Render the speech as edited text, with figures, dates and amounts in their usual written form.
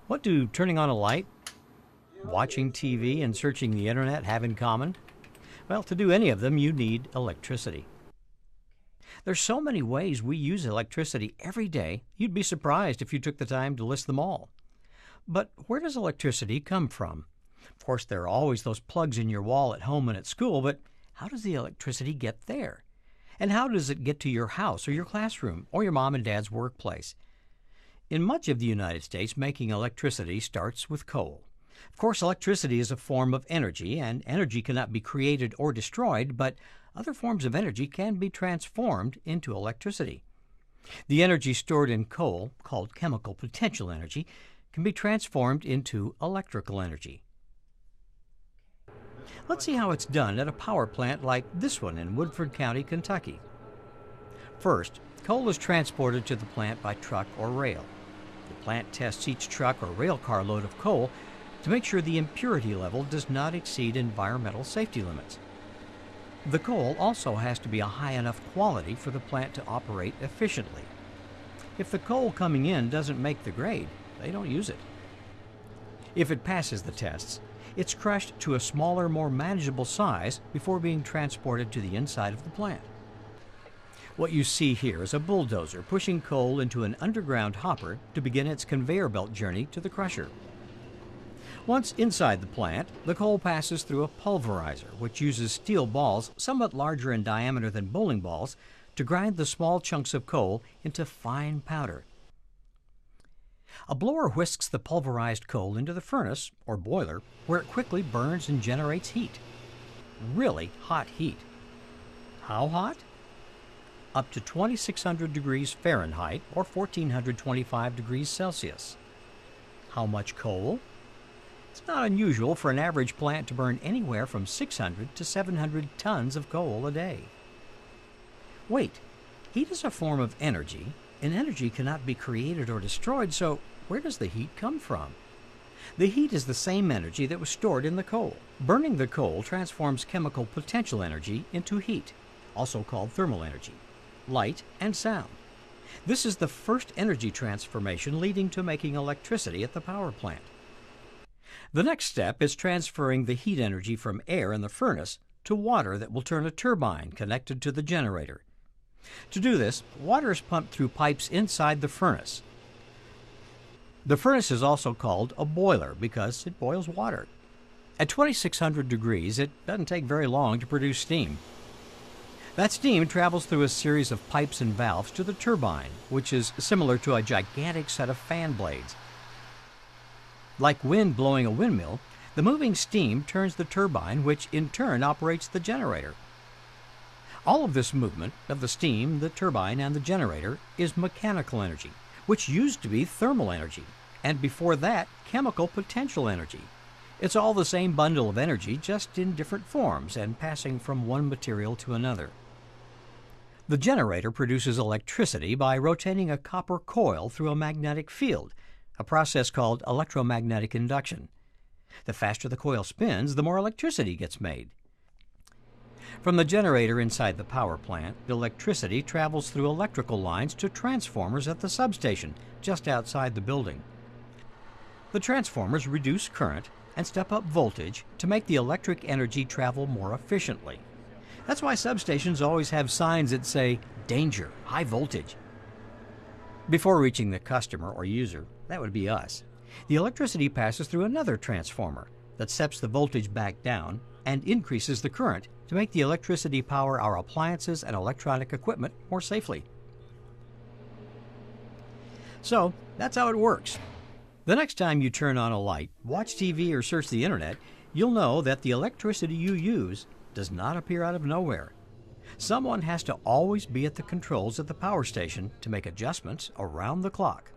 What do turning on a light, watching TV, and searching the internet have in common? Well, to do any of them, you need electricity. There's so many ways we use electricity every day, you'd be surprised if you took the time to list them all. But where does electricity come from? Of course, there are always those plugs in your wall at home and at school, but how does the electricity get there? And how does it get to your house or your classroom or your mom and dad's workplace? In much of the United States, making electricity starts with coal. Of course, electricity is a form of energy, and energy cannot be created or destroyed, but other forms of energy can be transformed into electricity. The energy stored in coal, called chemical potential energy, can be transformed into electrical energy. Let's see how it's done at a power plant like this one in Woodford County, Kentucky. First, coal is transported to the plant by truck or rail. The plant tests each truck or rail car load of coal to make sure the impurity level does not exceed environmental safety limits. The coal also has to be a high enough quality for the plant to operate efficiently. If the coal coming in doesn't make the grade, they don't use it. If it passes the tests, it's crushed to a smaller, more manageable size before being transported to the inside of the plant. What you see here is a bulldozer pushing coal into an underground hopper to begin its conveyor belt journey to the crusher. Once inside the plant, the coal passes through a pulverizer, which uses steel balls somewhat larger in diameter than bowling balls to grind the small chunks of coal into fine powder. A blower whisks the pulverized coal into the furnace, or boiler, where it quickly burns and generates heat. Really hot heat. How hot? Up to 2,600 degrees Fahrenheit, or 1,425 degrees Celsius. How much coal? It's not unusual for an average plant to burn anywhere from 600 to 700 tons of coal a day. Wait, heat is a form of energy, and energy cannot be created or destroyed, so where does the heat come from? The heat is the same energy that was stored in the coal. Burning the coal transforms chemical potential energy into heat, also called thermal energy, light, and sound. This is the first energy transformation leading to making electricity at the power plant. The next step is transferring the heat energy from air in the furnace to water that will turn a turbine connected to the generator. To do this, water is pumped through pipes inside the furnace. The furnace is also called a boiler because it boils water. At 2,600 degrees, it doesn't take very long to produce steam. That steam travels through a series of pipes and valves to the turbine, which is similar to a gigantic set of fan blades. Like wind blowing a windmill, the moving steam turns the turbine, which in turn operates the generator. All of this movement of the steam, the turbine, and the generator is mechanical energy, which used to be thermal energy, and before that, chemical potential energy. It's all the same bundle of energy, just in different forms and passing from one material to another. The generator produces electricity by rotating a copper coil through a magnetic field, a process called electromagnetic induction. The faster the coil spins, the more electricity gets made. From the generator inside the power plant, the electricity travels through electrical lines to transformers at the substation just outside the building. The transformers reduce current and step up voltage to make the electric energy travel more efficiently. That's why substations always have signs that say, "Danger, high voltage." Before reaching the customer or user, that would be us, the electricity passes through another transformer that steps the voltage back down and increases the current to make the electricity power our appliances and electronic equipment more safely. So, that's how it works. The next time you turn on a light, watch TV, or search the internet, you'll know that the electricity you use does not appear out of nowhere. Someone has to always be at the controls at the power station to make adjustments around the clock.